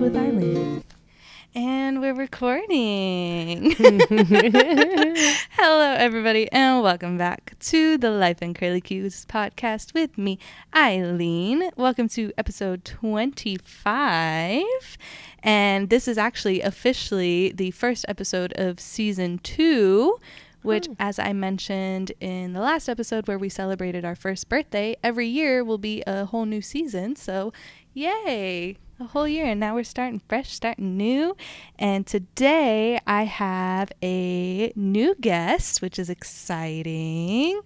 with Eileen. And we're recording. Hello, everybody, and welcome back to the Life and Curly Cues podcast with me, Eileen. Welcome to episode 25. And this is actually officially the first episode of season 2, which, as I mentioned in the last episode where we celebrated our first birthday, every year will be a whole new season. So, yay! A whole year, and now we're starting fresh, starting new. And today I have a new guest, which is exciting.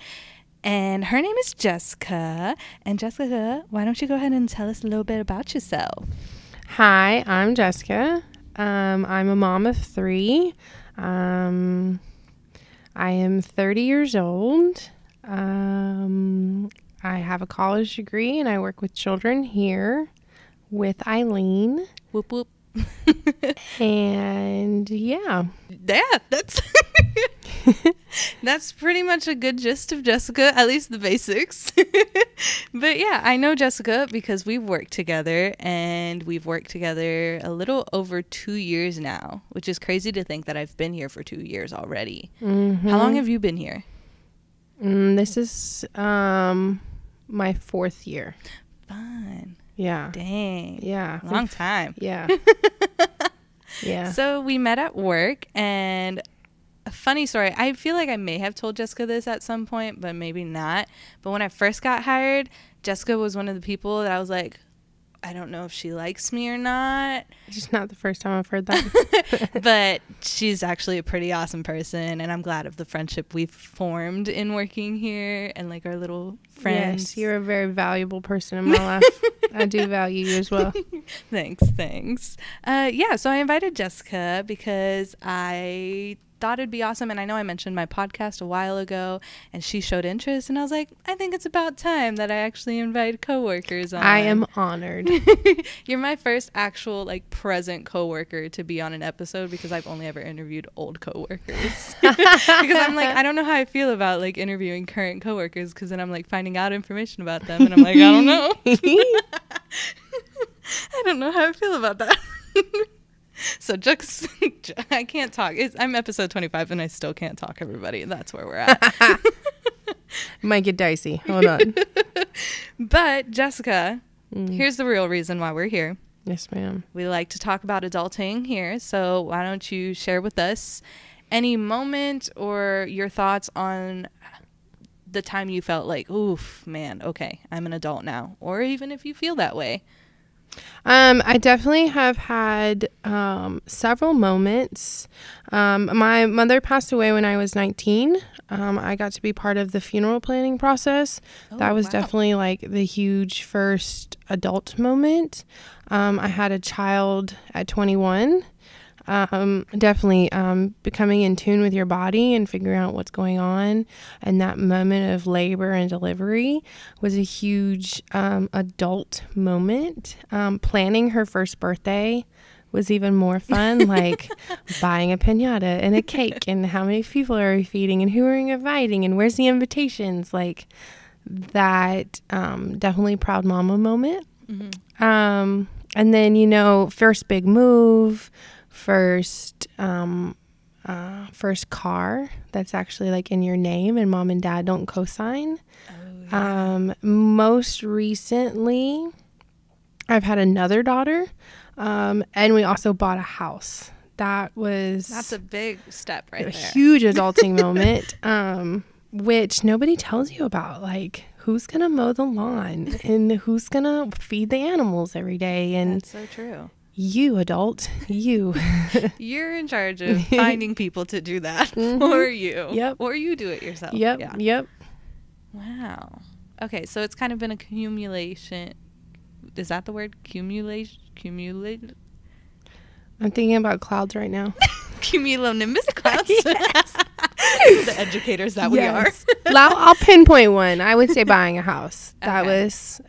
And her name is Jessica. And Jessica, why don't you go ahead and tell us a little bit about yourself? Hi, I'm Jessica. I'm a mom of 3. I am 30 years old. I have a college degree, and I work with children here with Eileen. Whoop whoop. And yeah, that's that's pretty much a good gist of Jessica, at least the basics. But yeah, I know Jessica because we've worked together, and we've worked together a little over 2 years now, which is crazy to think that I've been here for 2 years already. Mm-hmm. How long have you been here? This is my 4th year. Fun. Yeah. Dang. Yeah. Long time. Yeah. Yeah. So we met at work, and a funny story. I feel like I may have told Jessica this at some point, but maybe not. But when I first got hired, Jessica was one of the people that I was like, I don't know if she likes me or not. It's just not the first time I've heard that. But she's actually a pretty awesome person, and I'm glad of the friendship we've formed in working here and like our little friends. Yes, you're a very valuable person in my life. I do value you as well. Thanks. Yeah, so I invited Jessica because I thought it'd be awesome, and I know I mentioned my podcast a while ago, and she showed interest, and I was like, I think it's about time that I actually invite coworkers on. I am honored. You're my first actual like present coworker to be on an episode, because I've only ever interviewed old coworkers. Because I'm like, I don't know how I feel about like interviewing current coworkers, because then I'm like finding out information about them, and I'm like, I don't know. I don't know how I feel about that. So just, I can't talk. I'm episode 25 and I still can't talk, everybody. That's where we're at. Might get dicey. Hold on. But Jessica, here's the real reason why we're here. Yes, ma'am. We like to talk about adulting here. So why don't you share with us any moment or your thoughts on the time you felt like, oof, man, okay, I'm an adult now. Or even if you feel that way. I definitely have had several moments. My mother passed away when I was 19. I got to be part of the funeral planning process. That was definitely like the huge first adult moment. I had a child at 21. Definitely becoming in tune with your body and figuring out what's going on, and that moment of labor and delivery was a huge adult moment. Planning her first birthday was even more fun, like buying a piñata and a cake, and how many people are we feeding, and who are we inviting, and where's the invitations, like that. Definitely proud mama moment. Mm-hmm. And then, first big move, first car that's actually like in your name and mom and dad don't co-sign. Most recently I've had another daughter, and we also bought a house. That's a big step right there. A huge adulting moment, which nobody tells you about, like who's gonna mow the lawn and who's gonna feed the animals every day. And that's so true. You adult, you. You're in charge of finding people to do that for you. Yep. Or you do it yourself. Yep. Yeah. Yep. Wow. Okay, so it's kind of been accumulation. Is that the word? Accumulate? I'm thinking about clouds right now. Cumulonimbus clouds? Yes. The educators that we are. I'll pinpoint one. I would say buying a house. That Okay. was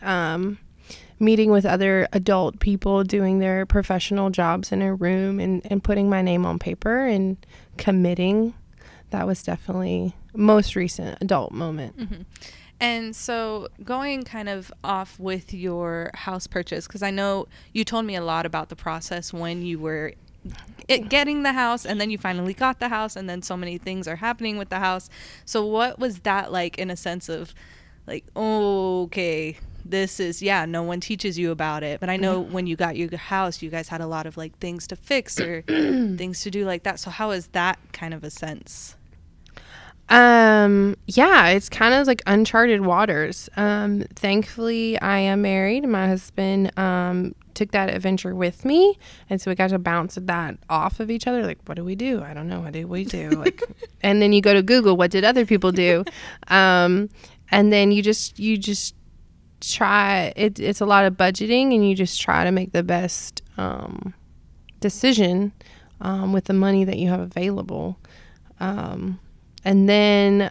meeting with other adult people doing their professional jobs in a room and putting my name on paper and committing. That was definitely most recent adult moment. Mm-hmm. And so going kind of off with your house purchase, because I know you told me a lot about the process when you were getting the house, and then you finally got the house, and then so many things are happening with the house. So what was that like, in a sense of like, oh, okay, this is, yeah, no one teaches you about it. But I know when you got your house, you guys had a lot of like things to fix or things to do like that. So how is that kind of a sense? Yeah, it's kind of like uncharted waters. Thankfully I am married. My husband, took that adventure with me. And so we got to bounce that off of each other. Like, what do we do? I don't know. What did we do? Like, and then you go to Google, what did other people do? And then you just try, it's a lot of budgeting, and you just try to make the best, decision, with the money that you have available. And then,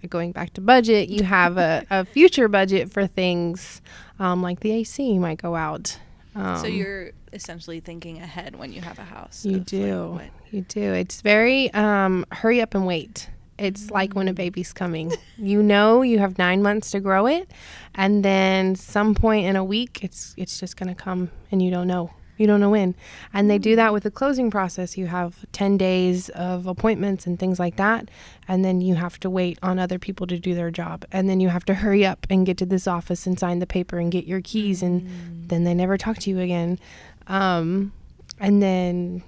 going back to budget, you have a future budget for things, like the AC might go out. So you're essentially thinking ahead when you have a house. You do. You do. It's very, hurry up and wait. It's like when a baby's coming. You know, you have 9 months to grow it, and then some point in a week, it's just going to come, and you don't know. You don't know when. And they do that with the closing process. You have 10 days of appointments and things like that. And then you have to wait on other people to do their job. And then you have to hurry up and get to this office and sign the paper and get your keys. And then they never talk to you again. And then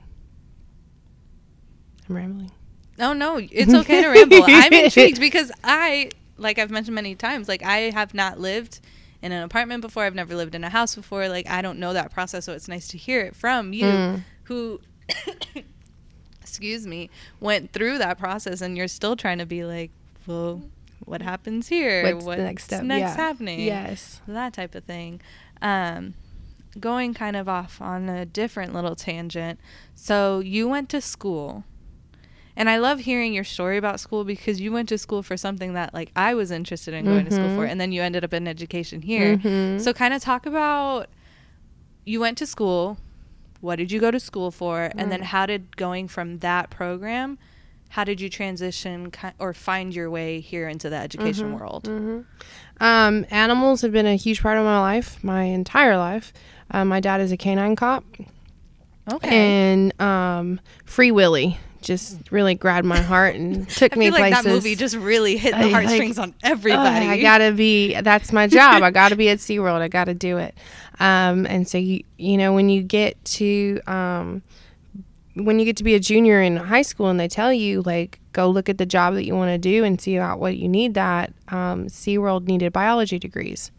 I'm rambling. Oh, no, it's okay to ramble. I'm intrigued because like I've mentioned many times, like I have not lived in an apartment before. I've never lived in a house before. Like, I don't know that process, so it's nice to hear it from you who excuse me, went through that process, and you're still trying to be like, well, what happens here? What's the next step? Happening? Yes. That type of thing. Going kind of off on a different little tangent. So you went to school. And I love hearing your story about school, because you went to school for something that like I was interested in going to school for, and then you ended up in education here. So kind of talk about, you went to school, what did you go to school for, and then how did going from that program, how did you transition or find your way here into the education world? Animals have been a huge part of my life, my entire life. My dad is a canine cop. Okay. And Free Willy just really grabbed my heart and took me places. I feel like that movie just really hit the heartstrings on everybody. I gotta be, that's my job. I gotta be at SeaWorld. I gotta do it. And so you know, when you get to be a junior in high school and they tell you like, go look at the job that you want to do and see about what you need, that SeaWorld needed biology degrees.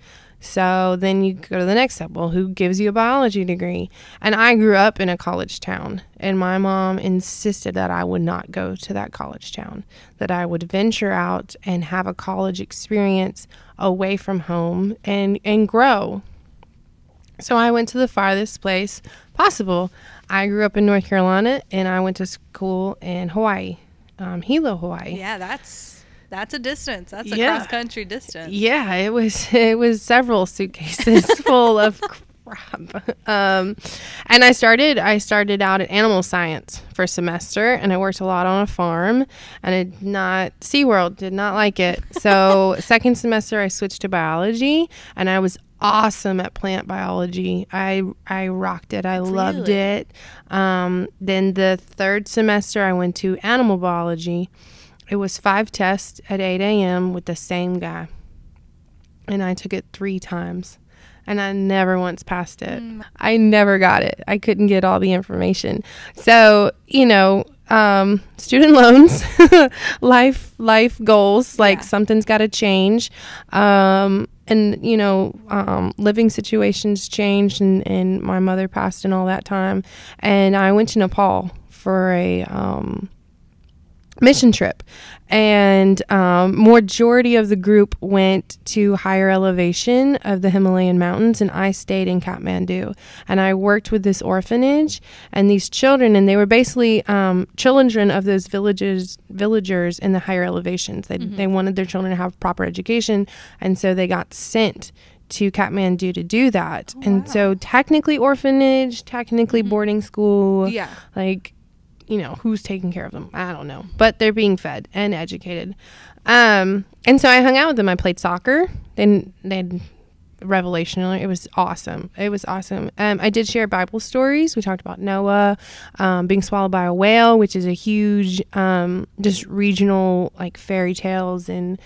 So then you go to the next step. Well, who gives you a biology degree? And I grew up in a college town, and my mom insisted that I would not go to that college town, that I would venture out and have a college experience away from home and grow. So I went to the farthest place possible. I grew up in North Carolina, and I went to school in Hawaii, Hilo, Hawaii. Yeah, that's a distance. That's a cross-country distance. Yeah, it was several suitcases full of crap. And I started out at animal science for a semester, and I worked a lot on a farm, and SeaWorld did not like it. So second semester I switched to biology, and I was awesome at plant biology. I rocked it. I loved it. Then the third semester I went to animal biology. It was 5 tests at 8 a.m. with the same guy. And I took it 3 times. And I never once passed it. I never got it. I couldn't get all the information. So, you know, student loans, life goals, like something's got to change. And, you know, living situations changed, and my mother passed and all that time. And I went to Nepal for a mission trip, and majority of the group went to higher elevation of the Himalayan mountains, and I stayed in Kathmandu, and I worked with this orphanage and these children, and they were basically children of those villagers in the higher elevations. They wanted their children to have proper education, and so they got sent to Kathmandu to do that. So technically orphanage, technically boarding school, like who's taking care of them? I don't know. But they're being fed and educated. And so I hung out with them. I played soccer. Then revelational. It was awesome. I did share Bible stories. We talked about Noah being swallowed by a whale, which is a huge just regional like fairy tales and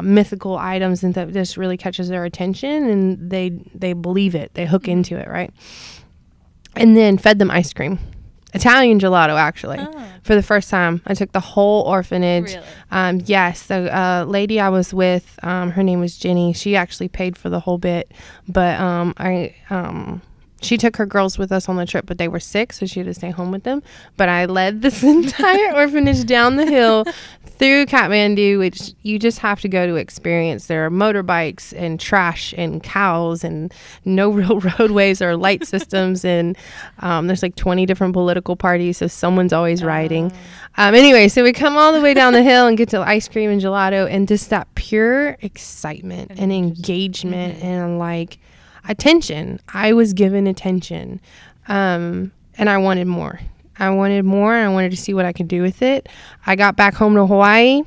mythical items, and that just really catches their attention, and they believe it. They hook into it, right? And then fed them ice cream. Italian gelato, actually. For the first time. I took the whole orphanage. Really? Yes. The lady I was with, her name was Jenny. She actually paid for the whole bit. But she took her girls with us on the trip, but they were sick, so she had to stay home with them. But I led this entire orphanage down the hill through Kathmandu, which you just have to go to experience. There are motorbikes and trash and cows and no real roadways or light systems. And there's like 20 different political parties, so someone's always riding. Anyway, so we come all the way down the hill and get to ice cream and gelato, and just that pure excitement and engagement and like attention. I was given attention, and I wanted more. I wanted to see what I could do with it. I got back home to Hawaii,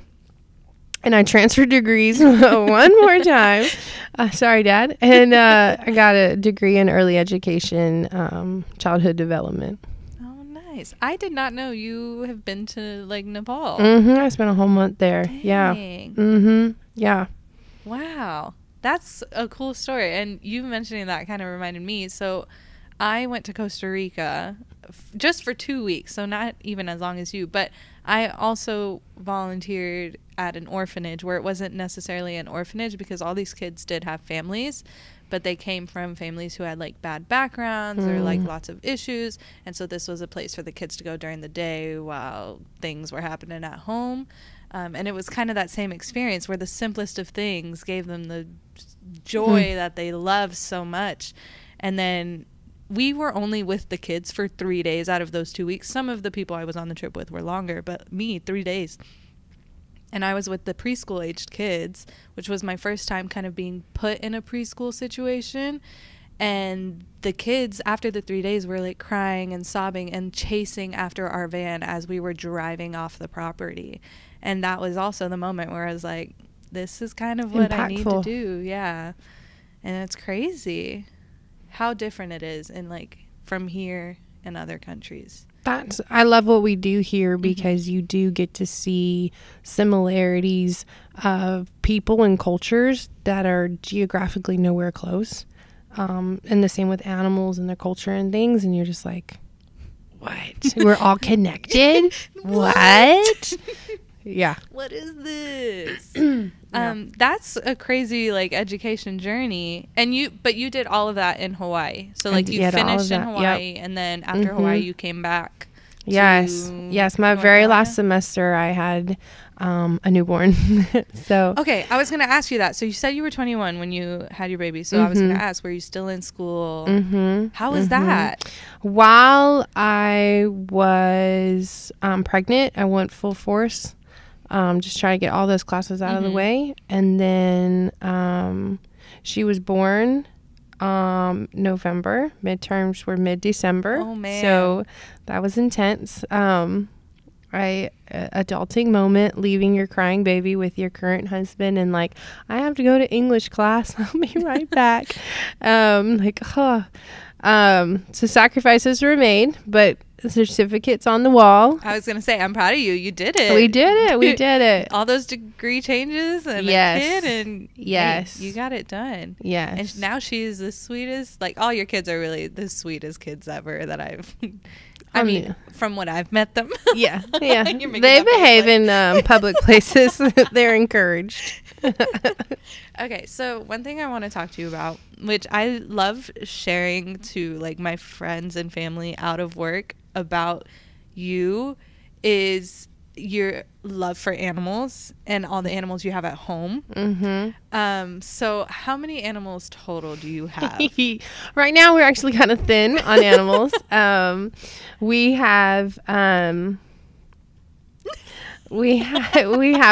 and I transferred degrees one more time. Sorry, Dad. And I got a degree in early education, childhood development. Oh, nice. I did not know you have been to like Nepal. I spent a whole month there. Dang. Yeah. Yeah. Wow. That's a cool story. And you mentioning that kind of reminded me. So I went to Costa Rica just for 2 weeks, so not even as long as you. But I also volunteered at an orphanage where it wasn't necessarily an orphanage because all these kids did have families, but they came from families who had like bad backgrounds or like lots of issues. And so this was a place for the kids to go during the day while things were happening at home. And it was kind of that same experience where the simplest of things gave them the joy that they love so much. And then we were only with the kids for 3 days out of those 2 weeks. Some of the people I was on the trip with were longer, but me, 3 days. And I was with the preschool aged kids, which was my first time kind of being put in a preschool situation. And the kids, after the 3 days, were like crying and sobbing and chasing after our van as we were driving off the property. And that was also the moment where I was like, this is kind of what I need to do. Yeah. And it's crazy how different it is in like from here and other countries. I love what we do here because you do get to see similarities of people and cultures that are geographically nowhere close. And the same with animals and their culture and things. And you're just like, what? We're all connected? What? Yeah. What is this? That's a crazy like education journey. And you did all of that in Hawaii. So like you finished in Hawaii and then after Hawaii you came back. Yes. My very last semester I had a newborn. So okay, I was going to ask you that. So you said you were 21 when you had your baby. So I was going to ask, were you still in school? How was that? While I was pregnant, I went full force. Just trying to get all those classes out of the way. And then she was born November. Midterms were mid-December. Oh, man. So that was intense. Adulting moment, leaving your crying baby with your current husband and like, I have to go to English class. I'll be right back. So sacrifices were made, but certificates on the wall. I was going to say, I'm proud of you. You did it. We did it. All those degree changes and a kid and hey, you got it done. Yes. And now she's the sweetest, like all your kids are really the sweetest kids ever that I've, I mean, from what I've met them. Yeah. They behave in public places. They're encouraged. Okay, so one thing I want to talk to you about, which I love sharing to like my friends and family out of work about you, is your love for animals and all the animals you have at home. So how many animals total do you have? Right now we're actually kind of thin on animals. We have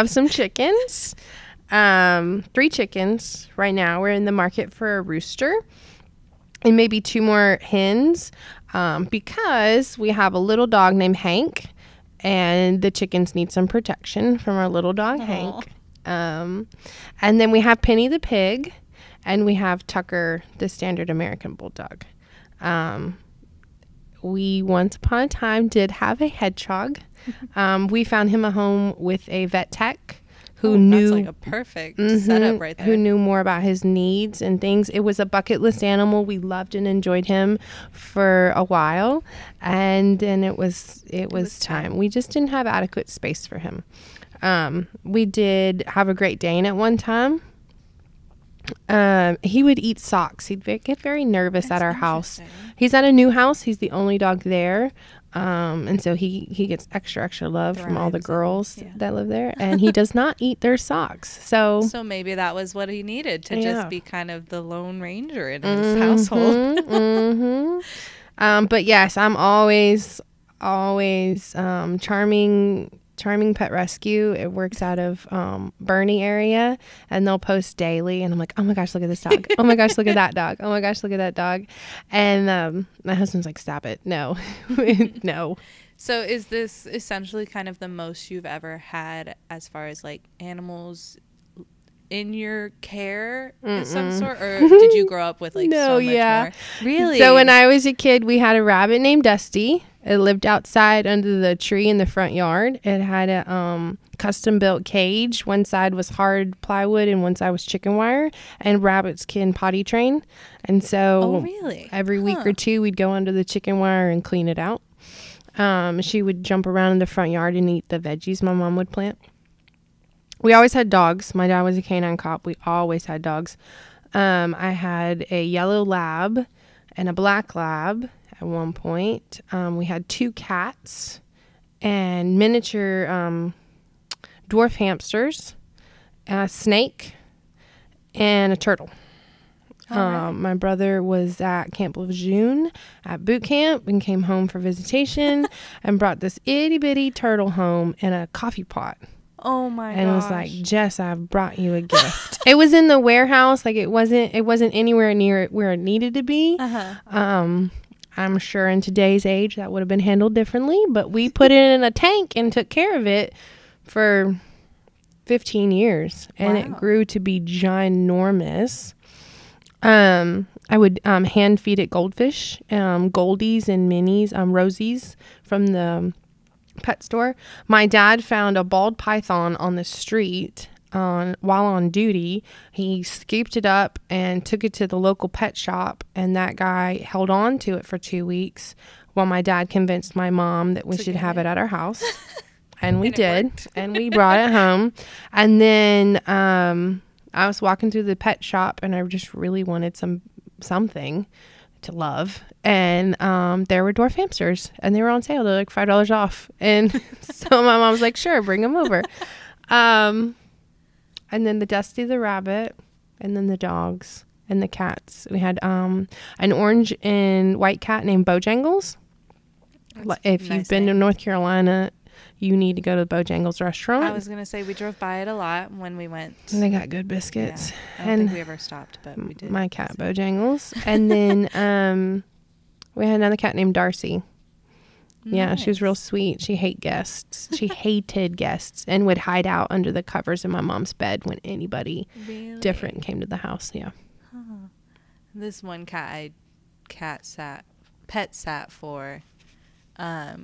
some chickens. 3 chickens right now. We're in the market for a rooster and maybe 2 more hens, because we have a little dog named Hank and the chickens need some protection from our little dog, Hank. And then we have Penny the pig, and we have Tucker, the standard American bulldog. We once upon a time did have a hedgehog. We found him a home with a vet tech who knew, that's like a perfect setup right there. Who knew more about his needs and things. It was a bucket list animal. We loved and enjoyed him for a while, and then it was time. We just didn't have adequate space for him. We did have a Great Dane at one time. He would eat socks. He'd get very nervous at our house. He's at a new house. He's the only dog there. And so he gets extra love from all the girls that live there, and he does not eat their socks. So maybe that was what he needed to just be kind of the Lone Ranger in his household. But yes, I'm always Charming Pet Rescue. It works out of Bernie area, and they'll post daily, and I'm like, oh my gosh, look at this dog. Oh my gosh, look at that dog. Oh my gosh, look at that dog. And my husband's like, stop it. No. No. So is this essentially kind of the most you've ever had as far as like animals in your care of some sort, or did you grow up with like so much more? Really? So when I was a kid, we had a rabbit named Dusty. It lived outside under the tree in the front yard. It had a custom built cage. One side was hard plywood and one side was chicken wire, and rabbits can potty train. And so every week or two we'd go under the chicken wire and clean it out. She would jump around in the front yard and eat the veggies my mom would plant. We always had dogs. My dad was a canine cop. We always had dogs. I had a yellow lab and a black lab at one point. We had 2 cats and miniature dwarf hamsters, a snake, and a turtle. My brother was at Camp Lejeune at boot camp and came home for visitation and brought this itty bitty turtle home in a coffee pot. Oh my gosh. And it was like, Jess, I've brought you a gift. It was in the warehouse. Like it wasn't anywhere near where it needed to be. I'm sure in today's age that would have been handled differently, but we put it in a tank and took care of it for 15 years, and it grew to be ginormous. I would hand feed it goldfish, goldies and minis, rosies from the pet store. My dad found a bald python on the street while on duty. He scooped it up and took it to the local pet shop, and that guy held on to it for 2 weeks while my dad convinced my mom that we should have it at our house. And we did, and we brought it home. And then I was walking through the pet shop, and I just really wanted something to love, and there were dwarf hamsters, and they were on sale. They're like $5 off, and so my mom was like, sure, bring them over. And then the Dusty the rabbit, and then the dogs and the cats. We had an orange and white cat named Bojangles. If you've been to North Carolina, you need to go to the Bojangles restaurant. I was going to say, we drove by it a lot when we went. And they got good biscuits. Yeah. I don't think we ever stopped, but we did. My cat, Bojangles. And then we had another cat named Darcy. Nice. Yeah, she was real sweet. She hated guests and would hide out under the covers in my mom's bed when anybody different came to the house. Yeah. Huh. This one cat pet sat for, I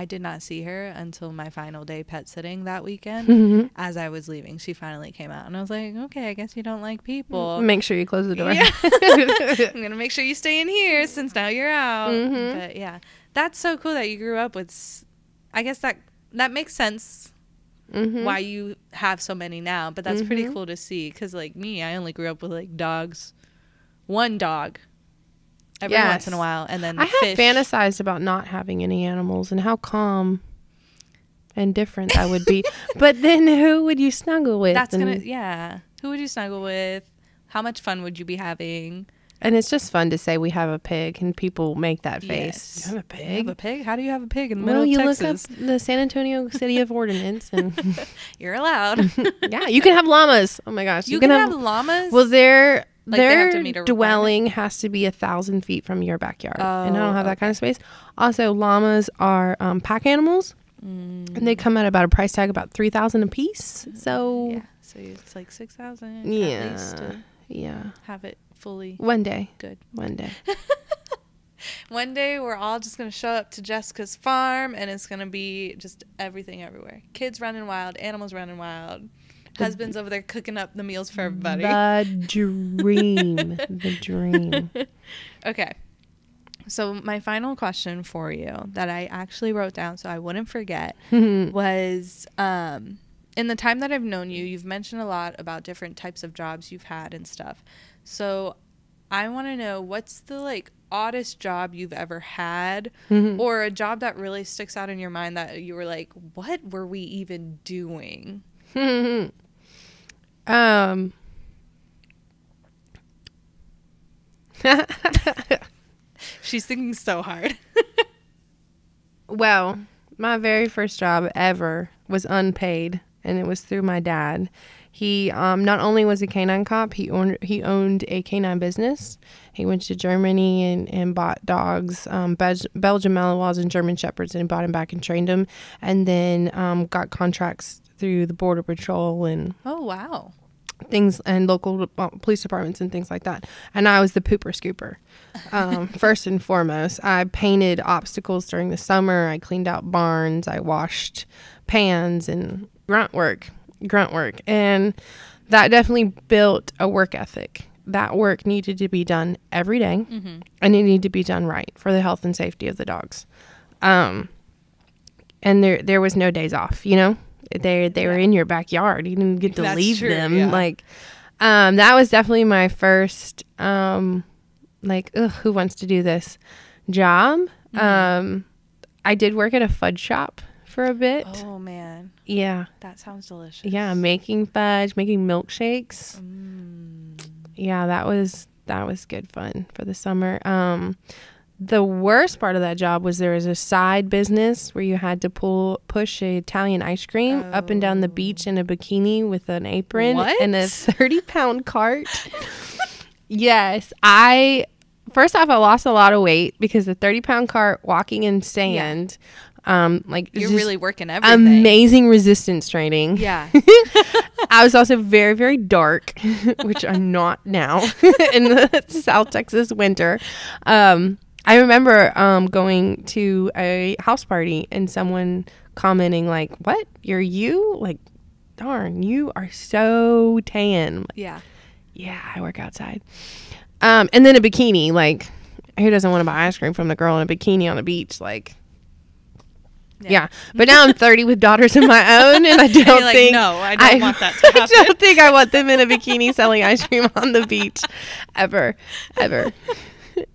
did not see her until my final day pet sitting that weekend. Mm-hmm. As I was leaving, she finally came out, and I was like, okay, I guess you don't like people. Make sure you close the door. Yeah. I'm gonna make sure you stay in here since now you're out. Mm-hmm. But yeah, that's so cool that you grew up with. I guess that makes sense. Mm-hmm. Why you have so many now, but that's pretty cool to see, because like me, I only grew up with like dogs, one dog every once in a while, and then I have fantasized about not having any animals and how calm and different that would be. But then who would you snuggle with? Who would you snuggle with? How much fun would you be having? And it's just fun to say we have a pig, and people make that face. Yes. You have a pig? You have a pig? How do you have a pig in the middle of Texas? You look up the San Antonio City of Ordinance, and you're allowed. Yeah, you can have llamas. Oh my gosh, you can have llamas. Well, Like, they have to their meet a dwelling has to be 1,000 feet from your backyard. And I don't have that kind of space. Also, llamas are pack animals. And they come at about a price tag about $3,000 a piece. So yeah, so it's like 6,000 yeah, at least to have it fully one day. Good. One day. One day we're all just going to show up to Jessica's farm, and it's going to be just everything everywhere. Kids running wild, animals running wild, husbands over there cooking up the meals for everybody. The dream. The dream. Okay. So my final question for you that I actually wrote down so I wouldn't forget was, in the time that I've known you, you've mentioned a lot about different types of jobs you've had and stuff. So I want to know, what's the like oddest job you've ever had, or a job that really sticks out in your mind that you were like, what were we even doing? She's thinking so hard. Well, my very first job ever was unpaid, and it was through my dad. He not only was a canine cop, he owned a canine business. He went to Germany and bought dogs, Belgian Malinois and German Shepherds, and he bought them back and trained them, and then got contracts through the Border Patrol and things, and local police departments and things like that. And I was the pooper scooper. First and foremost, I painted obstacles during the summer. I cleaned out barns. I washed pans and grunt work. And that definitely built a work ethic. That work needed to be done every day, and it needed to be done right for the health and safety of the dogs. And there was no days off, you know? They were in your backyard. You didn't get to leave them. Yeah. Like, that was definitely my first, like, who wants to do this job? I did work at a fudge shop for a bit. Oh, man. Yeah. That sounds delicious. Yeah, making fudge, making milkshakes. Yeah, that was good fun for the summer. The worst part of that job was there was a side business where you had to push a Italian ice cream up and down the beach in a bikini with an apron and a 30-pound cart. Yes. First off, I lost a lot of weight because the 30-pound cart walking in sand, like you're really working everything. Amazing resistance training. Yeah. I was also very, very dark, which I'm not now in the South Texas winter. I remember going to a house party and someone commenting like, "What? You're you? Like, darn, you are so tan." Yeah. Yeah, I work outside. And then a bikini. Like, who doesn't want to buy ice cream from the girl in a bikini on a beach? Like, yeah. But now I'm 30 with daughters of my own, and I don't think... No, I don't want that to happen. I don't think I want them in a bikini selling ice cream on the beach. Ever.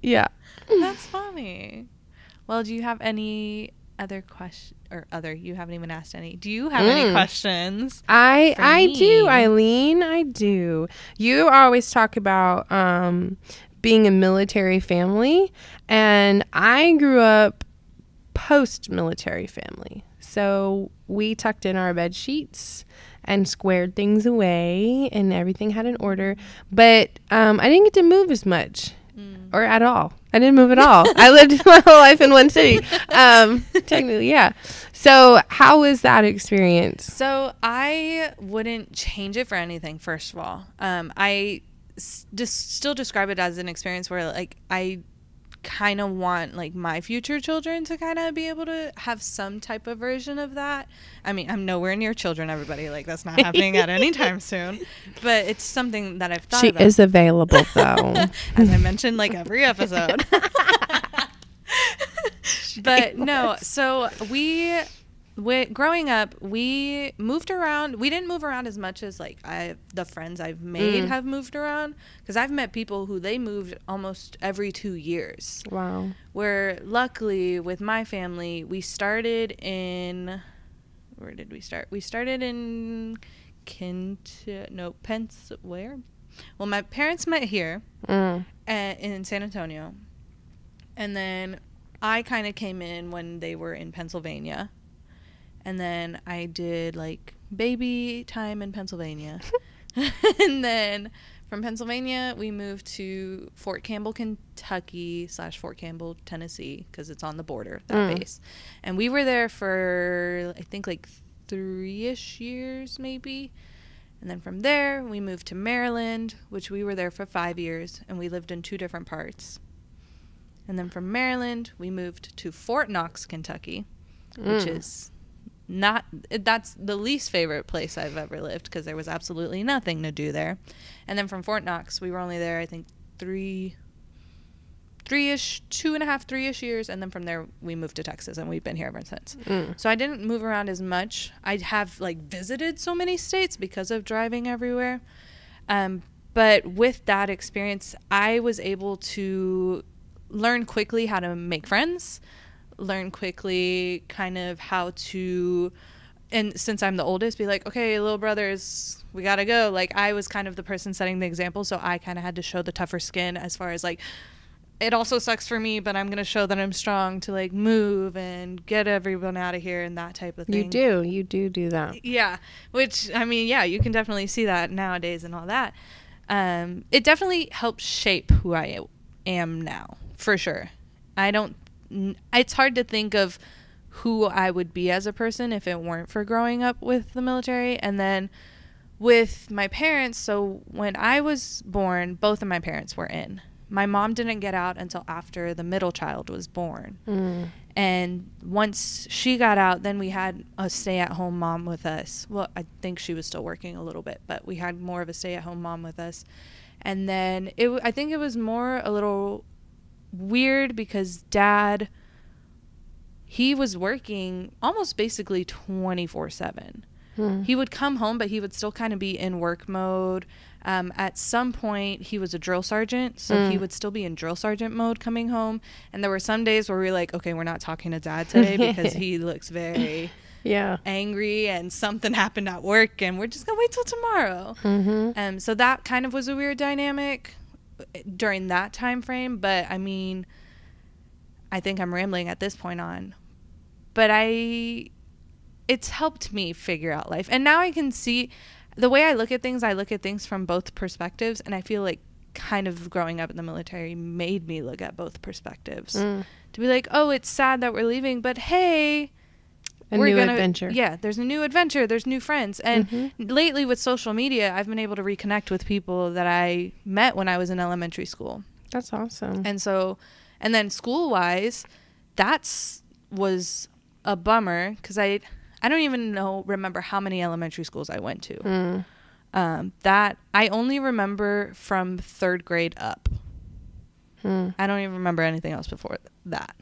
Yeah. That's funny. Well, do you have any other questions? You haven't even asked any. Do you have any questions? I do, Eileen. I do. You always talk about being a military family, and I grew up post-military family. So we tucked in our bed sheets and squared things away, and everything had an order. But I didn't get to move as much. Or at all. I didn't move at all. I lived my whole life in one city. Technically, yeah. So how was that experience? So I wouldn't change it for anything, first of all. I just still describe it as an experience where, like, I kind of want, like, my future children to kind of be able to have some type of version of that. I mean, I'm nowhere near children, everybody. Like, that's not happening at any time soon. But it's something that I've thought about. She is available, though. As I mentioned, like, every episode. But no, so growing up, we moved around. We didn't move around as much as, like, the friends I've made have moved around, because I've met people who they moved almost every 2 years. Wow. Where luckily with my family, we started in, where did we start? We started in where? Well, my parents met here in San Antonio, and then I kind of came in when they were in Pennsylvania. And then I did, like, baby time in Pennsylvania. And then from Pennsylvania, we moved to Fort Campbell, Kentucky / Fort Campbell, Tennessee, because it's on the border, that base. And we were there for, I think, like 3-ish years, maybe. And then from there, we moved to Maryland, which we were there for 5 years, and we lived in 2 different parts. And then from Maryland, we moved to Fort Knox, Kentucky, which is that's the least favorite place I've ever lived because there was absolutely nothing to do there. And then from Fort Knox, we were only there, I think, 3-ish, 2.5, 3-ish years. And then from there, we moved to Texas, and we've been here ever since. So I didn't move around as much. I have, like, visited so many states because of driving everywhere. But with that experience, I was able to learn quickly how to make friends, learn quickly kind of how to, and since I'm the oldest, be like, okay, little brothers, we gotta go. Like, I was kind of the person setting the example, so I kind of had to show the tougher skin as far as, like, it also sucks for me, but I'm gonna show that I'm strong to, like, move and get everyone out of here and that type of thing. You do that. Yeah, which, I mean, yeah, you can definitely see that nowadays and all that. It definitely helps shape who I am now, for sure. It's hard to think of who I would be as a person if it weren't for growing up with the military. And then with my parents, so when I was born, both of my parents were in. My mom didn't get out until after the middle child was born. And once she got out, then we had a stay-at-home mom with us. Well, I think she was still working a little bit, but we had more of a stay-at-home mom with us. And then I think it was more a little weird because Dad, he was working almost basically 24/7. He would come home, but he would still kind of be in work mode. At some point, he was a drill sergeant, so he would still be in drill sergeant mode coming home. And there were some days where we were like, okay, we're not talking to Dad today because he looks very angry and something happened at work, and we're just gonna wait till tomorrow. So that kind of was a weird dynamic during that time frame. But I mean, I think I'm rambling at this point on, but it's helped me figure out life. And now I can see the way I look at things from both perspectives, and I feel like kind of growing up in the military made me look at both perspectives to be like, oh, it's sad that we're leaving, but hey, adventure. Yeah, there's a new adventure. There's new friends. And lately with social media, I've been able to reconnect with people that I met when I was in elementary school. That's awesome. And so, and then that was a bummer because I don't even remember how many elementary schools I went to. That I only remember from 3rd grade up. I don't even remember anything else before that.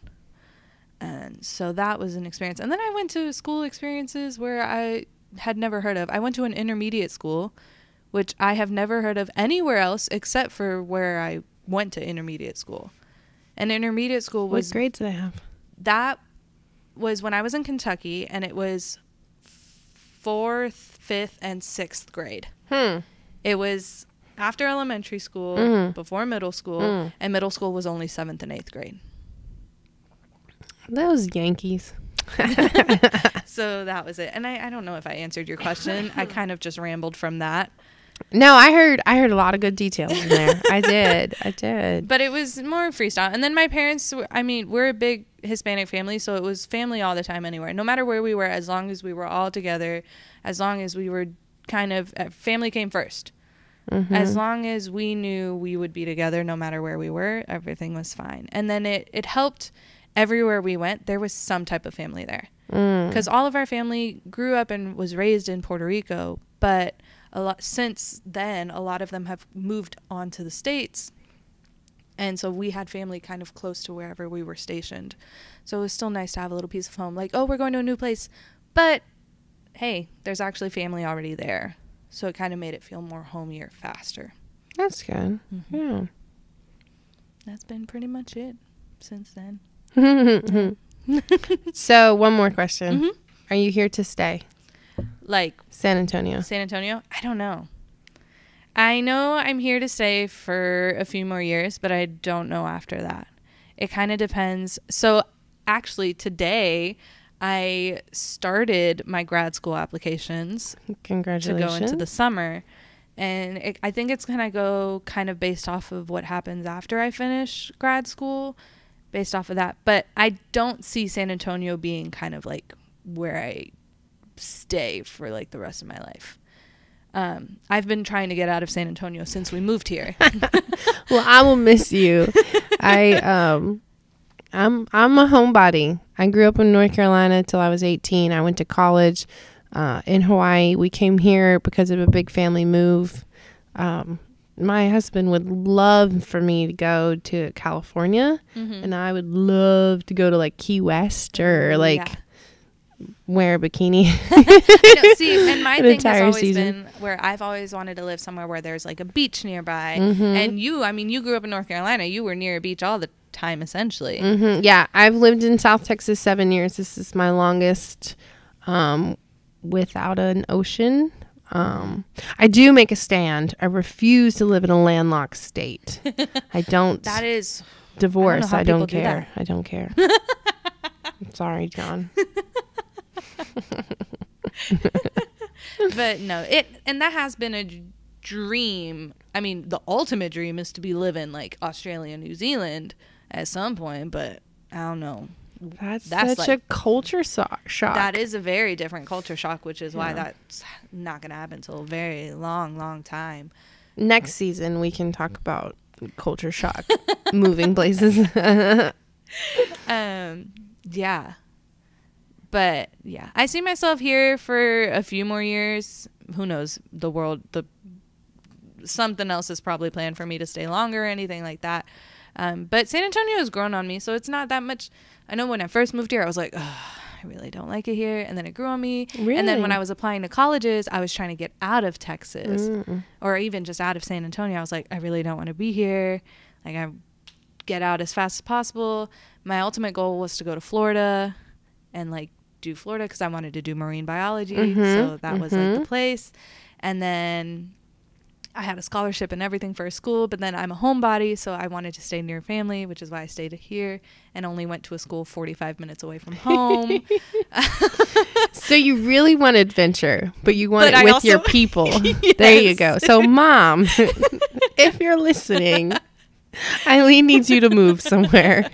And so that was an experience. And then I went to school experiences where I had never heard of. I went to an intermediate school, which I have never heard of anywhere else except for where I went to intermediate school. And intermediate school was... What grades did they have? That was when I was in Kentucky, and it was 4th, 5th, and 6th grade. It was after elementary school, before middle school, and middle school was only 7th and 8th grade. Those Yankees. So that was it. And I don't know if I answered your question. I kind of just rambled from that. No, I heard a lot of good details in there. I did. But it was more freestyle. And then my parents, we're a big Hispanic family, so it was family all the time anywhere. No matter where we were, as long as we were all together, as long as we were kind of, family came first. As long as we knew we would be together no matter where we were, everything was fine. And then it helped everywhere we went, there was some type of family there. Because all of our family grew up and was raised in Puerto Rico, but since then, a lot of them have moved on to the States. And so we had family kind of close to wherever we were stationed. So it was still nice to have a little piece of home. Like, oh, we're going to a new place. But, hey, there's actually family already there. So it kind of made it feel more homey faster. That's good. Yeah. That's been pretty much it since then. So, one more question. Are you here to stay? Like San Antonio? I don't know. I know I'm here to stay for a few more years, but I don't know after that. It kind of depends. So, actually, today I started my grad school applications. Congratulations. To go into the summer. And I think it's going to go kind of based off of what happens after I finish grad school, based off of that. But I don't see San Antonio being kind of like where I stay for like the rest of my life. I've been trying to get out of San Antonio since we moved here. Well, I will miss you. I'm a homebody. I grew up in North Carolina till I was 18. I went to college in Hawaii. We came here because of a big family move. My husband would love for me to go to California, and I would love to go to like Key West or like wear a bikini. No, see, and my thing has always been where I've always wanted to live somewhere where there's like a beach nearby. And you grew up in North Carolina. You were near a beach all the time, essentially. Yeah, I've lived in South Texas 7 years. This is my longest without an ocean. I do make a stand. I refuse to live in a landlocked state. I don't. That is divorce. I don't care. I don't care. I'm sorry, John. But no, and that has been a dream. I mean, the ultimate dream is to be living like Australia, New Zealand at some point, but I don't know. That's such like a culture shock. That is a very different culture shock, which is why that's not going to happen until a very long time. Next season, we can talk about culture shock, moving places. Yeah. But yeah, I see myself here for a few more years. Who knows? Something else is probably planned for me to stay longer or anything like that. But San Antonio has grown on me, so it's not that much. I know when I first moved here, I was like, I really don't like it here. And then it grew on me. Really? And then when I was applying to colleges, I was trying to get out of Texas or even just out of San Antonio. I was like, I really don't want to be here. Like, I get out as fast as possible. My ultimate goal was to go to Florida and like do Florida because I wanted to do marine biology. So that was like the place. And then I had a scholarship and everything for a school, but then I'm a homebody, so I wanted to stay near family, which is why I stayed here and only went to a school 45 minutes away from home. So you really want adventure, but you want it with your people. Yes. There you go. So Mom, if you're listening, Eileen needs you to move somewhere.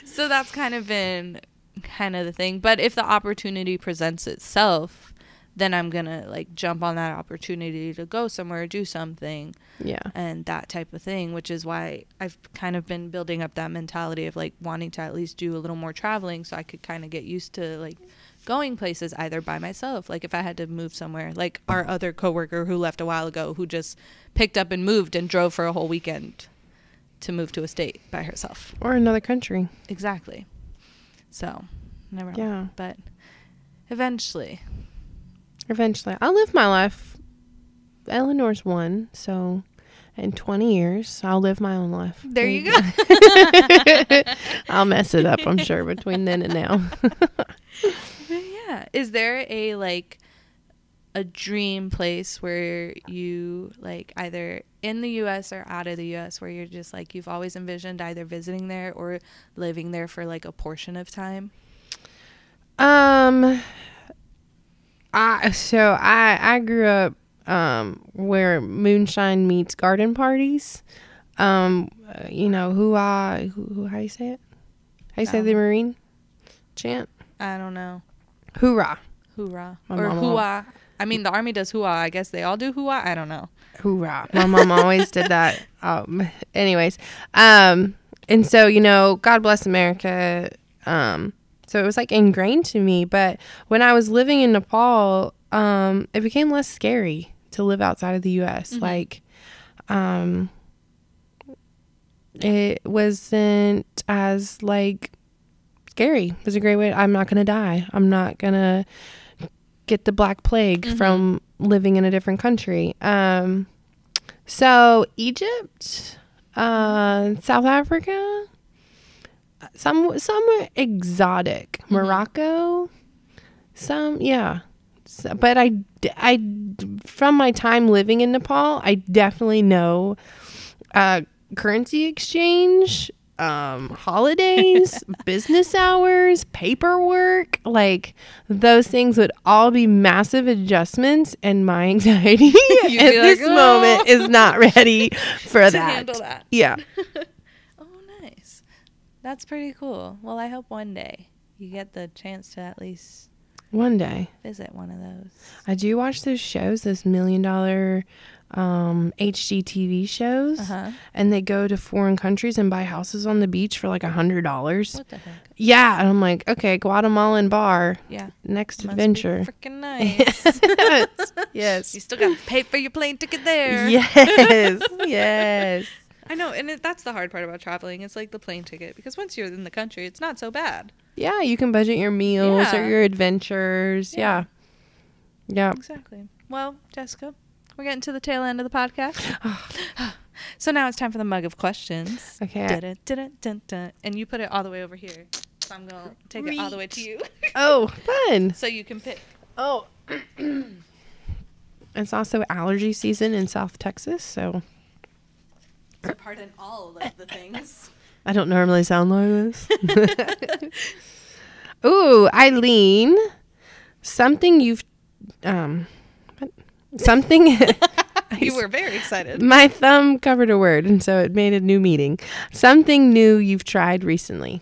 So that's kind of been the thing. But if the opportunity presents itself, then I'm going to like jump on that opportunity to go somewhere, do something. Yeah. And that type of thing, which is why I've kind of been building up that mentality of like wanting to at least do a little more traveling so I could kind of get used to like going places either by myself. Like if I had to move somewhere, like our other coworker who left a while ago, who just picked up and moved and drove for a whole weekend to move to a state by herself. Or another country. Exactly. So, never know. Yeah. But eventually. I'll live my life. Eleanor's one, so in 20 years, I'll live my own life. There you go. I'll mess it up, I'm sure, between then and now. Yeah. Is there a dream place where you like either in the U.S. or out of the U.S. where you're just like you've always envisioned either visiting there or living there for like a portion of time? I grew up where moonshine meets garden parties. How do you say it? How you say the Marine chant? I don't know. Hoorah. Hoorah. Or hooah. I mean, the Army does hooah. I guess they all do hooah. I don't know. Hoorah. My mom always did that. Anyways. And so, God bless America. So it was like ingrained to me. But when I was living in Nepal, it became less scary to live outside of the U.S. Mm-hmm. It wasn't as scary. It was a great way. I'm not going to die. I'm not going to get the Black Plague mm-hmm. from living in a different country. So Egypt, South Africa, somewhere exotic. Mm-hmm. Morocco, but I from my time living in Nepal, I definitely know currency exchange holidays, business hours, paperwork, like those things would all be massive adjustments, and my anxiety at this moment is not ready for that. Handle that. Yeah. Oh, nice. That's pretty cool. Well, I hope one day you get the chance to at least one day visit one of those. I do watch those shows, those $1 million HGTV shows, and they go to foreign countries and buy houses on the beach for like $100. What the heck? Yeah, and I'm like, okay, Guatemalan bar. Yeah, next adventure. Freaking nice. Yes. You still got to pay for your plane ticket there. Yes. Yes. I know, and that's the hard part about traveling. It's like the plane ticket, because once you're in the country, it's not so bad. Yeah, you can budget your meals or your adventures. Yeah. Exactly. Well, Jessica, we're getting to the tail end of the podcast. So now it's time for the mug of questions. Okay. And you put it all the way over here. So I'm going to take it all the way to you. Oh, fun. So you can pick. Oh. It's also allergy season in South Texas, so. Pardon all of the things. I don't normally sound like this. Ooh, Eileen. Something you've... something... You were very excited. My thumb covered a word, and so it made a new meaning. Something new you've tried recently.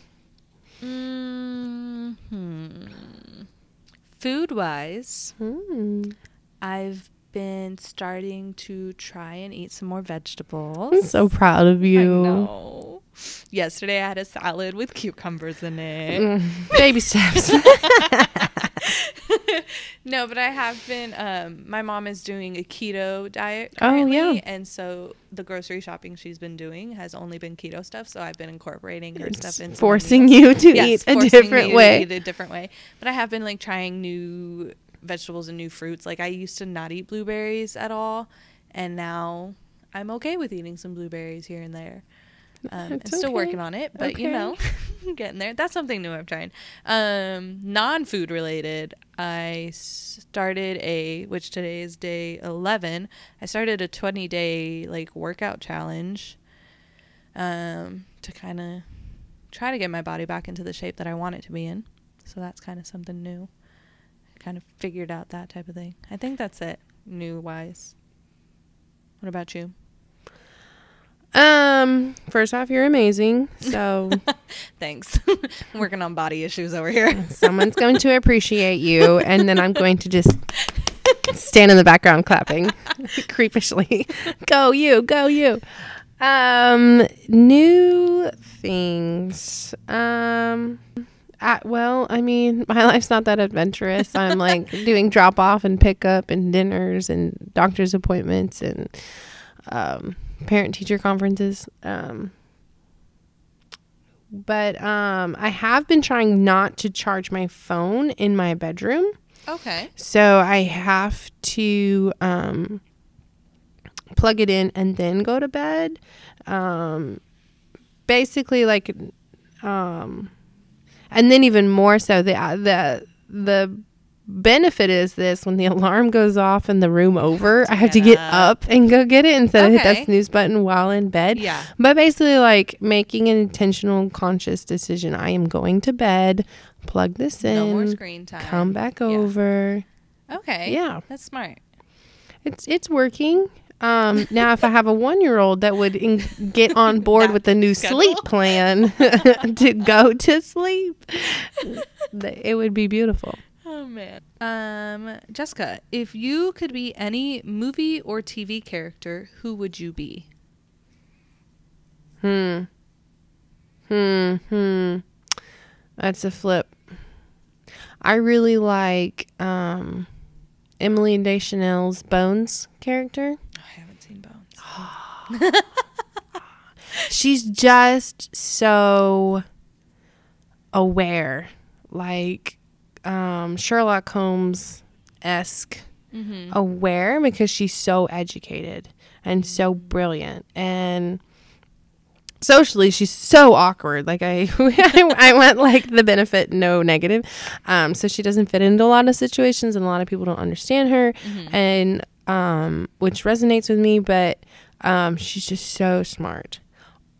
Food-wise, I've been starting to try and eat some more vegetables. I'm so proud of you. I know. Yesterday I had a salad with cucumbers in it. Baby steps. No, but I have been, my mom is doing a keto diet currently, and so the grocery shopping she's been doing has only been keto stuff, so I've been incorporating her stuff into forcing you to eat a different way. But I have been like trying new vegetables and new fruits. Like I used to not eat blueberries at all, and now I'm okay with eating some blueberries here and there. I'm still working on it, but you know, getting there. That's something new I've tried. Non-food related, I started which today is day 11. I started a 20-day like workout challenge to kind of try to get my body back into the shape that I want it to be in. So that's kind of something new. I kind of figured out that type of thing. I think that's it, new-wise. What about you? First off, you're amazing. So thanks. I'm working on body issues over here. Someone's going to appreciate you, and then I'm going to just stand in the background clapping creepishly. Go you, go you. New things. Well, I mean, my life's not that adventurous. I'm like doing drop off and pick up and dinners and doctor's appointments and parent teacher conferences. But I have been trying not to charge my phone in my bedroom. Okay. So I have to plug it in and then go to bed. Basically like and then even more so the benefit is this: when the alarm goes off in the room over, I have to get up and go get it instead of hit that snooze button while in bed. Yeah. But basically like making an intentional conscious decision. I am going to bed, plug this in, no more screen time, come back over. Okay. Yeah. That's smart. It's working. Now if I have a 1-year-old that would get on board with the new sleep plan to go to sleep, it would be beautiful. Oh man. Jessica, if you could be any movie or TV character, who would you be? That's a flip. I really like Emily Deschanel's Bones character. I haven't seen Bones. She's just so aware, like Sherlock Holmes-esque aware, because she's so educated and so brilliant, and socially she's so awkward. Like I went like the benefit, no negative. So she doesn't fit into a lot of situations, and a lot of people don't understand her, and which resonates with me. But she's just so smart.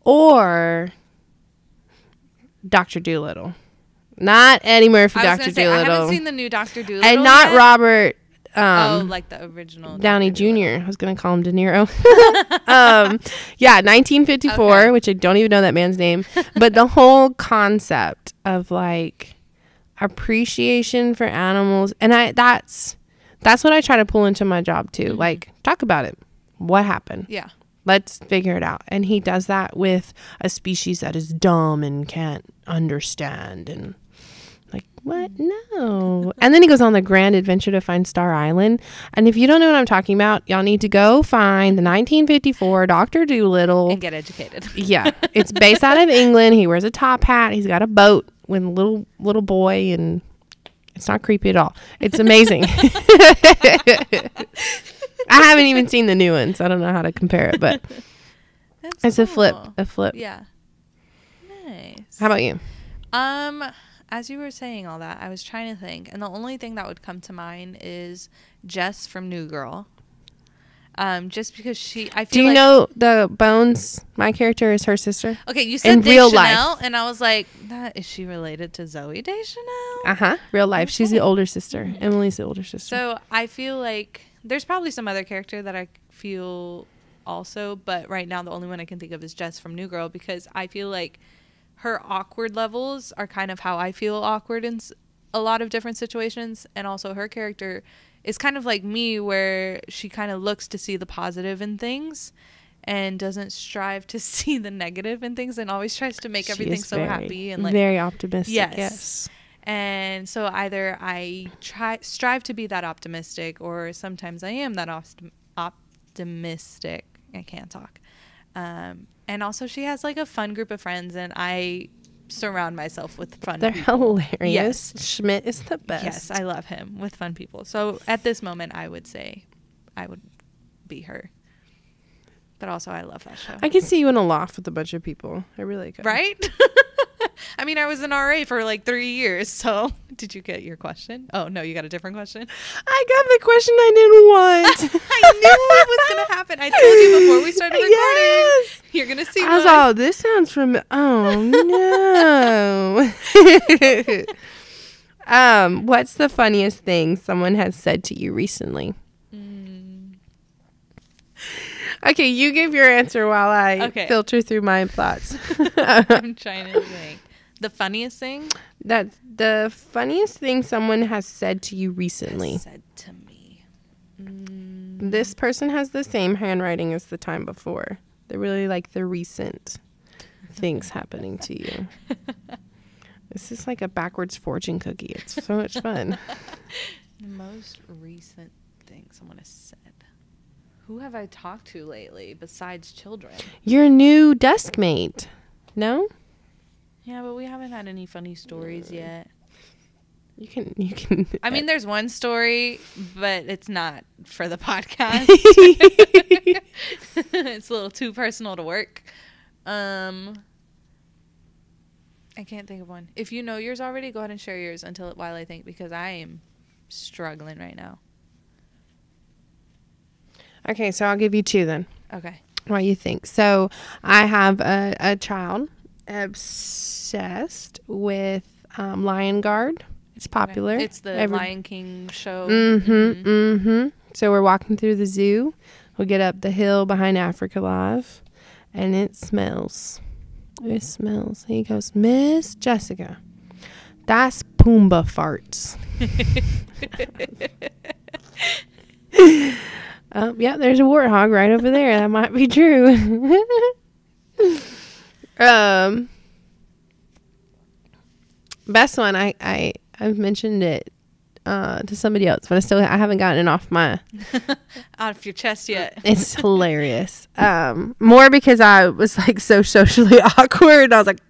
Or Dr. Doolittle. Not Eddie Murphy, Dr. Doolittle. I haven't seen the new Dr. Doolittle and not yet. Robert like the original Downey Jr. I was going to call him De Niro. 1954, okay. Which I don't even know that man's name. But the whole concept of like appreciation for animals. And that's what I try to pull into my job too. Mm-hmm. Like, talk about it. What happened? Yeah. Let's figure it out. And he does that with a species that is dumb and can't understand. And like, what? No. And then he goes on the grand adventure to find Star Island. And if you don't know what I'm talking about, y'all need to go find the 1954 Dr. Doolittle. And get educated. Yeah. It's based out of England. He wears a top hat. He's got a boat with a little boy. And it's not creepy at all. It's amazing. I haven't even seen the new one, so I don't know how to compare it, but it's cool. a flip. Yeah. Nice. How about you? As you were saying all that, I was trying to think, and the only thing that would come to mind is Jess from New Girl. Just because I feel Do you know the Bones? My character is her sister. Okay, you said Deschanel, life. And I was like, is she related to Zooey Deschanel? Real life. Okay. She's the older sister. Emily's the older sister. So I feel like there's probably some other character that I feel also, but right now the only one I can think of is Jess from New Girl, because I feel like her awkward levels are kind of how I feel awkward in a lot of different situations. And also her character is kind of like me, where she kind of looks to see the positive in things and doesn't strive to see the negative in things, and always tries to make everything so happy and like very optimistic. Yes. And so either I strive to be that optimistic, or sometimes I am that optimistic. I can't talk. And also she has like a fun group of friends, and I surround myself with fun people. They're hilarious. Yes. Schmidt is the best. Yes, I love him with fun people. So at this moment, I would say I would be her. But also, I love that show. I can see you in a loft with a bunch of people. I really could. Right? I mean, I was an RA for like 3 years. So did you get your question? Oh, no, you got a different question? I got the question I didn't want. I knew it was going to happen. I told you before we started recording. Yes. You're going to see I was all, this sounds no. What's the funniest thing someone has said to you recently? Okay, you give your answer while I filter through my thoughts. I'm trying to think. The funniest thing? That's the funniest thing someone has said to you recently. Said to me. This person has the same handwriting as the time before. They really like the recent things happening to you. This is like a backwards fortune cookie. It's so much fun. The most recent thing someone has said. Who have I talked to lately besides children? Your new desk mate. No? Yeah, but we haven't had any funny stories yet. You can. I mean, there's one story, but it's not for the podcast. It's a little too personal to work. I can't think of one. If you know yours already, go ahead and share yours while I think, because I am struggling right now. Okay, so I'll give you two then. Okay. What do you think? So I have a child obsessed with Lion Guard. It's popular. Okay. It's the Lion King show. So we're walking through the zoo. We'll get up the hill behind Africa Live, and it smells. It smells. He goes, Miss Jessica, that's Pumbaa farts. Yeah, there's a warthog right over there. That might be true. Best one, I've mentioned it to somebody else, but I haven't gotten it off off your chest yet. It's hilarious. More because I was like so socially awkward. I was like,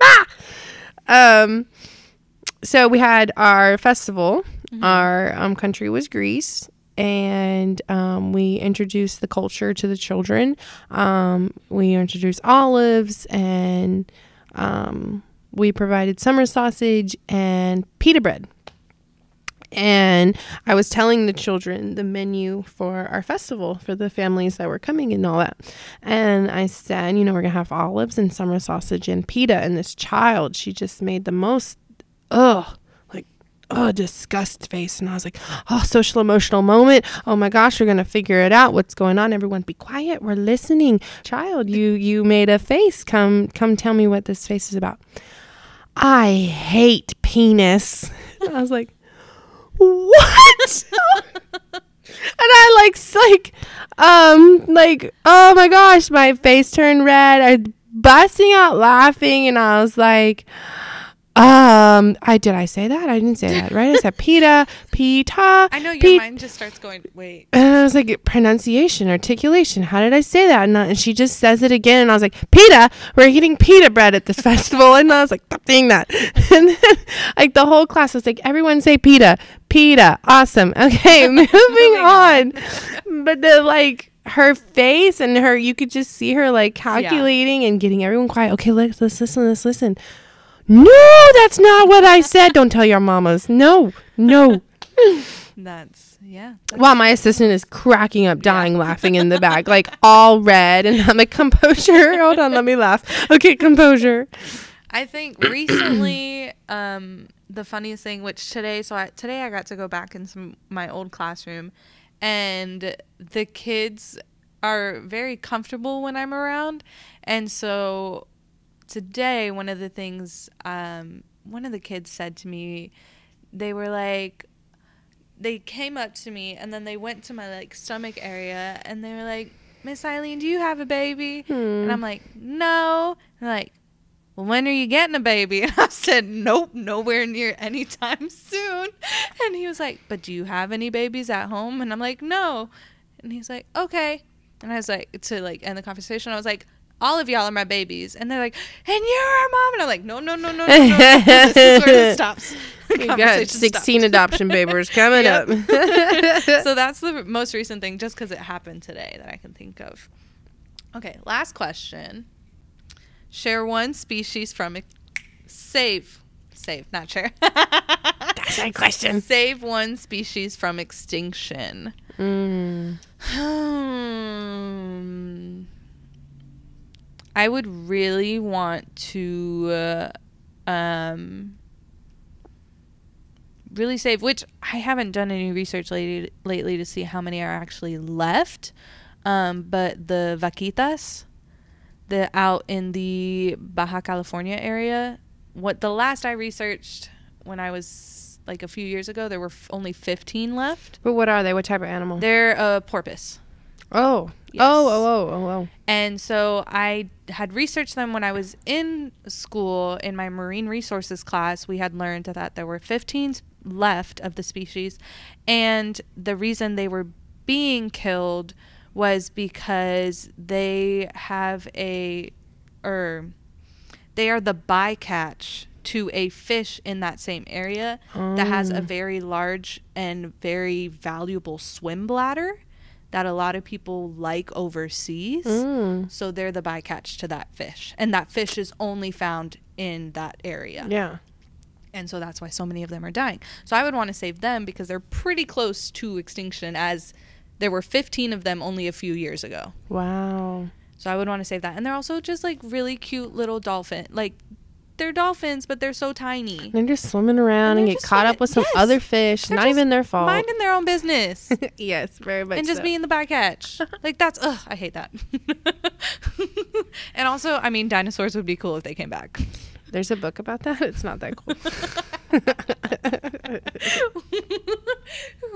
ah. So we had our festival. Mm-hmm. Our country was Greece. And we introduced the culture to the children. We introduced olives, and we provided summer sausage and pita bread. And I was telling the children the menu for our festival for the families that were coming and all that. And I said, we're going to have olives and summer sausage and pita. And this child, she just made the most, disgust face. And I was like, social emotional moment. Oh my gosh, we're going to figure it out. What's going on? Everyone be quiet. We're listening. Child, you made a face. Come tell me what this face is about. I hate penis. And I was like, what? And I oh my gosh, my face turned red. I busting out laughing, and I was like, did I say that? I didn't say that, right? I said pita. I know your mind just starts going, wait. And I was like, pronunciation, articulation. How did I say that? And she just says it again. And I was like, pita. We're eating pita bread at this festival. And I was like, stop saying that. And then, the whole class was like, everyone say pita. Pita. Awesome. Okay, moving on. But her face and you could just see her calculating and getting everyone quiet. Okay, let's listen. No, that's not what I said. Don't tell your mamas. No. That's While my assistant is cracking up, dying, laughing in the back, all red. And I'm like, composure. Hold on, let me laugh. Okay, composure. I think recently, the funniest thing, which today I got to go back in my old classroom, and the kids are very comfortable when I'm around. And so today, one of the things one of the kids said to me, they were like, they came up to me and then they went to my stomach area and they were like, Miss Eileen, do you have a baby? And I'm like, no. And they're like, well, when are you getting a baby? And I said, nope, nowhere near anytime soon. And he was like, but do you have any babies at home? And I'm like, no. And he's like, okay. And I was like, to end the conversation, I was like, all of y'all are my babies. And they're like, and you're our mom. And I'm like, no. This is where it stops. You got 16 adoption papers coming up. So that's the most recent thing, just because it happened today, that I can think of. Okay, last question. Share one species from save, not share. That's my question. Save one species from extinction. I would really want to really save, which I haven't done any research lately to see how many are actually left, but the vaquitas, out in the Baja California area, the last I researched when I was a few years ago, there were only 15 left. But what are they? What type of animal? They're a porpoise. Oh. Yes. Oh. And so I had researched them when I was in school. In my marine resources class, we had learned that there were 15 left of the species. And the reason they were being killed was because they are the bycatch to a fish in that same area that has a very large and very valuable swim bladder that a lot of people like overseas. So they're the bycatch to that fish. And that fish is only found in that area. Yeah. And so that's why so many of them are dying. So I would want to save them because they're pretty close to extinction, as there were 15 of them only a few years ago. Wow. So I would want to save that. And they're also just really cute little dolphin. They're dolphins, but they're so tiny. They're just swimming around and get caught up with some other fish. They're not even their fault. Minding their own business. Yes, very much. And just being the bycatch. I hate that. And also, dinosaurs would be cool if they came back. There's a book about that. It's not that cool.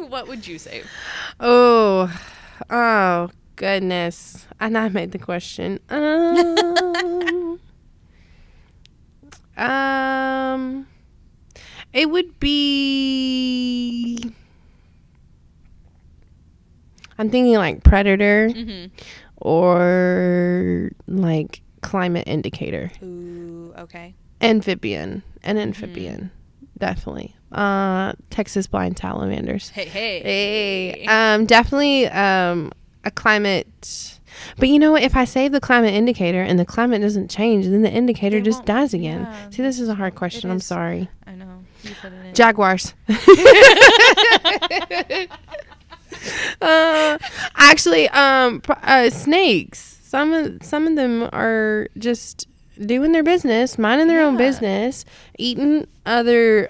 What would you save? Oh, goodness. And I made the question. It would be, I'm thinking predator or climate indicator. Ooh, okay. Amphibian. Definitely. Texas blind salamanders. Hey. Definitely a climate. But you know what? If I save the climate indicator and the climate doesn't change, then the indicator just dies again. Yeah, see, this is a hard question. I'm sorry. I know. You put it in. Jaguars. Actually, snakes. Some of them are just doing their business, minding their own business, eating other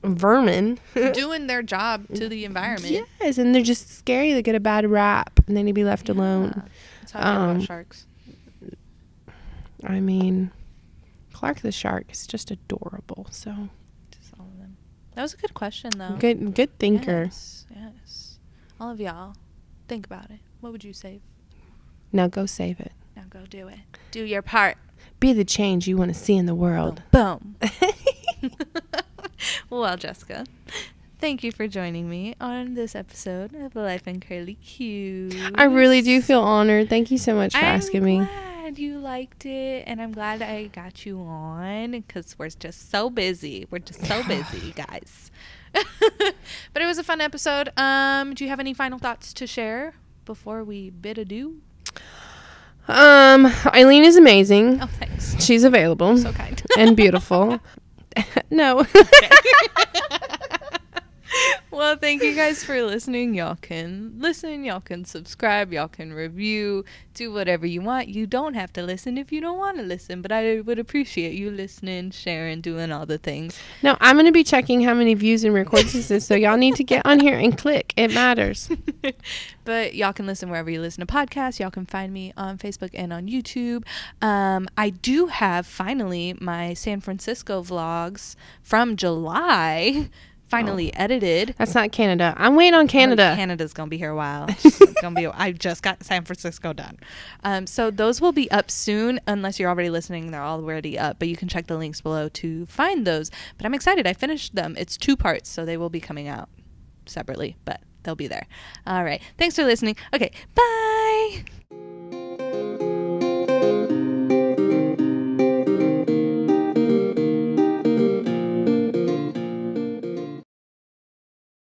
vermin, doing their job to the environment. Yes, and they're just scary. They get a bad rap, and they need to be left alone. That's how I feel about sharks. I mean, Clark the shark is just adorable. So, just all of them. That was a good question, though. Good thinker. Yes. All of y'all, think about it. What would you save? Now go save it. Now go do it. Do your part. Be the change you want to see in the world. Boom. Well, Jessica, thank you for joining me on this episode of Life in Curly Cues. I really do feel honored. Thank you so much for asking me. I'm glad you liked it, and I'm glad I got you on because we're just so busy. We're just so busy, guys. But it was a fun episode. Do you have any final thoughts to share before we bid adieu? Eileen is amazing. Oh, thanks. She's available. So kind. And beautiful. No. Well, thank you guys for listening. Y'all can listen, y'all can subscribe, y'all can review, do whatever you want. You don't have to listen if you don't want to listen, but I would appreciate you listening, sharing, doing all the things. No, I'm going to be checking how many views and records this is, so y'all need to get on here and click. It matters. But y'all can listen wherever you listen to podcasts. Y'all can find me on Facebook and on YouTube. I do have, finally, my San Francisco vlogs from July finally edited. That's not Canada. I'm waiting on Canada. Canada's gonna be here a while. I just got San Francisco done. So those will be up soon, unless you're already listening. They're already up, but you can check the links below to find those. But I'm excited. I finished them. It's 2 parts, so they will be coming out separately, but they'll be there. All right. Thanks for listening. Okay. Bye.